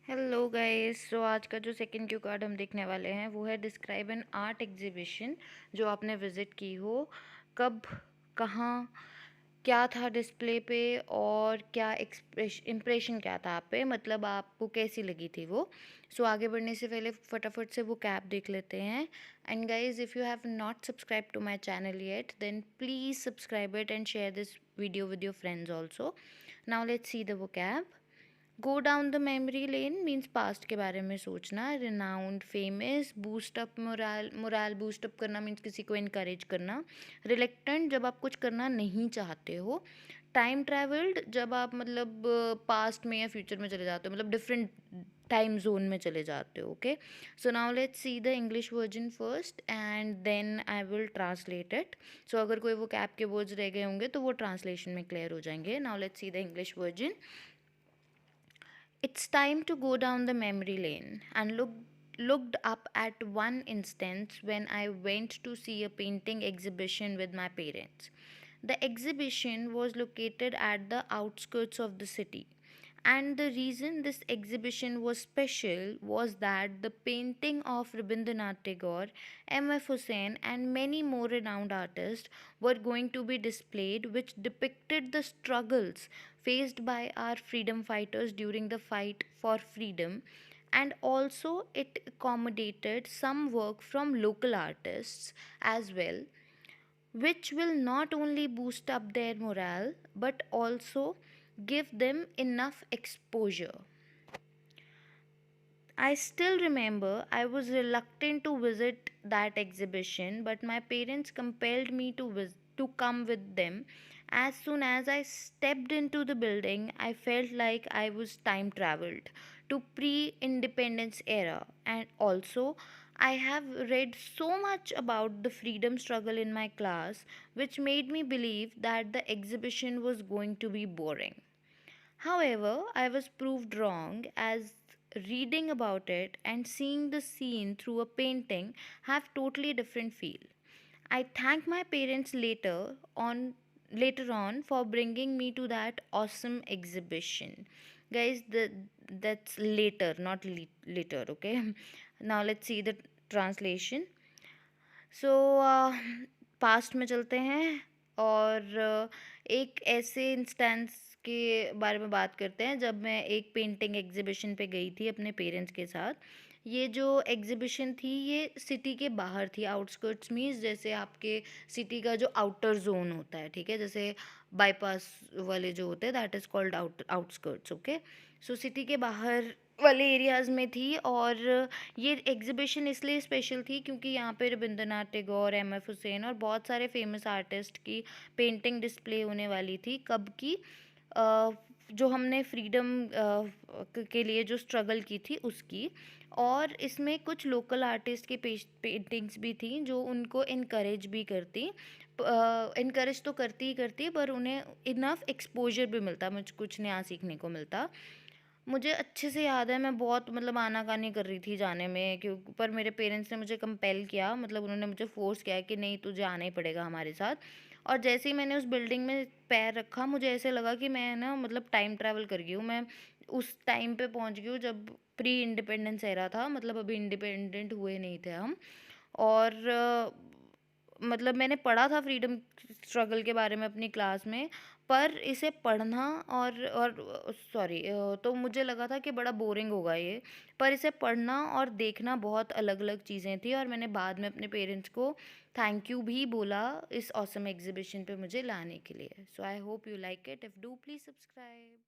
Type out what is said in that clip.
Hello guys. सो आज का जो सेकंड क्यू कार्ड हम देखने वाले हैं वो है डिस्क्राइब एन आर्ट एग्जीबिशन जो आपने विज़िट की हो। कब, कहाँ, क्या था डिस्प्ले पे और क्या इम्प्रेशन क्या था आप पे, मतलब आपको कैसी लगी थी वो। सो आगे बढ़ने से पहले फटाफट से वो कैप देख लेते हैं। And guys, if you have not subscribe to my channel yet then please subscribe it and share this video with your friends also. Now let's see the वो cap. Go down the memory lane means past के बारे में सोचना। Renowned, famous, boost up morale, morale boost up करना means किसी को encourage करना। Reluctant, जब आप कुछ करना नहीं चाहते हो। टाइम ट्रैवल्ड, जब आप मतलब पास्ट में या फ्यूचर में चले जाते हो, मतलब डिफरेंट टाइम जोन में चले जाते हो। Okay, so now let's see the English version first and then I will translate it. So अगर कोई वो कैप के वर्ड्स रह गए होंगे तो वो ट्रांसलेशन में क्लियर हो जाएंगे। Now let's see the English version. It's time to go down the memory lane and looked up at one instance when I went to see a painting exhibition with my parents. The exhibition was located at the outskirts of the city. And the reason this exhibition was special was that the painting of Rabindranath Tagore, M.F. Hussain, and many more renowned artists were going to be displayed, which depicted the struggles faced by our freedom fighters during the fight for freedom. And also, it accommodated some work from local artists as well, which will not only boost up their morale but also give them enough exposure. I still remember I was reluctant to visit that exhibition, but my parents compelled me to come with them. As soon as I stepped into the building, I felt like I was time traveled to pre-independence era. And also, I have read so much about the freedom struggle in my class, which made me believe that the exhibition was going to be boring. However, I was proved wrong, as reading about it and seeing the scene through a painting have totally different feel. I thank my parents later on for bringing me to that awesome exhibition. Guys, that's later, not later, okay? Now let's see the translation. So past में चलते हैं और एक ऐसे instance के बारे में बात करते हैं जब मैं एक पेंटिंग एग्जीबिशन पे गई थी अपने पेरेंट्स के साथ। ये जो एग्जीबिशन थी ये सिटी के बाहर थी। आउटस्कर्ट्स मीन्स जैसे आपके सिटी का जो आउटर जोन होता है, ठीक है, जैसे बाईपास वाले जो होते हैं that is called outskirts. Okay, so city के बाहर वाले एरियाज़ में थी। और ये एग्जीबिशन इसलिए स्पेशल थी क्योंकि यहाँ पे रविंद्रनाथ टैगोर, एम.एफ. हुसैन और बहुत सारे फेमस आर्टिस्ट की पेंटिंग डिस्प्ले होने वाली थी। कब की? जो हमने फ्रीडम के लिए जो स्ट्रगल की थी उसकी। और इसमें कुछ लोकल आर्टिस्ट की पेंटिंग्स भी थी जो उनको इनकरेज भी करती, इनकरेज तो करती ही करती, पर उन्हें इनफ एक्सपोजर भी मिलता, मुझे कुछ नया सीखने को मिलता। मुझे अच्छे से याद है मैं बहुत मतलब आनाकानी कर रही थी जाने में, क्यों, पर मेरे पेरेंट्स ने मुझे कंपेल किया, मतलब उन्होंने मुझे फ़ोर्स किया कि नहीं तुझे आना ही पड़ेगा हमारे साथ। और जैसे ही मैंने उस बिल्डिंग में पैर रखा मुझे ऐसे लगा कि मैं ना मतलब टाइम ट्रैवल कर गई हूँ। मैं उस टाइम पे पहुँच गई हूँ जब प्री इंडिपेंडेंस एरा था, मतलब अभी इंडिपेंडेंट हुए नहीं थे हम। और मतलब मैंने पढ़ा था फ्रीडम स्ट्रगल के बारे में अपनी क्लास में, पर इसे पढ़ना और सॉरी, तो मुझे लगा था कि बड़ा बोरिंग होगा ये। पर इसे पढ़ना और देखना बहुत अलग अलग चीज़ें थी, और मैंने बाद में अपने पेरेंट्स को थैंक यू भी बोला इस ऑसम एग्जीबिशन पे मुझे लाने के लिए। So I hope you like it. If do please subscribe.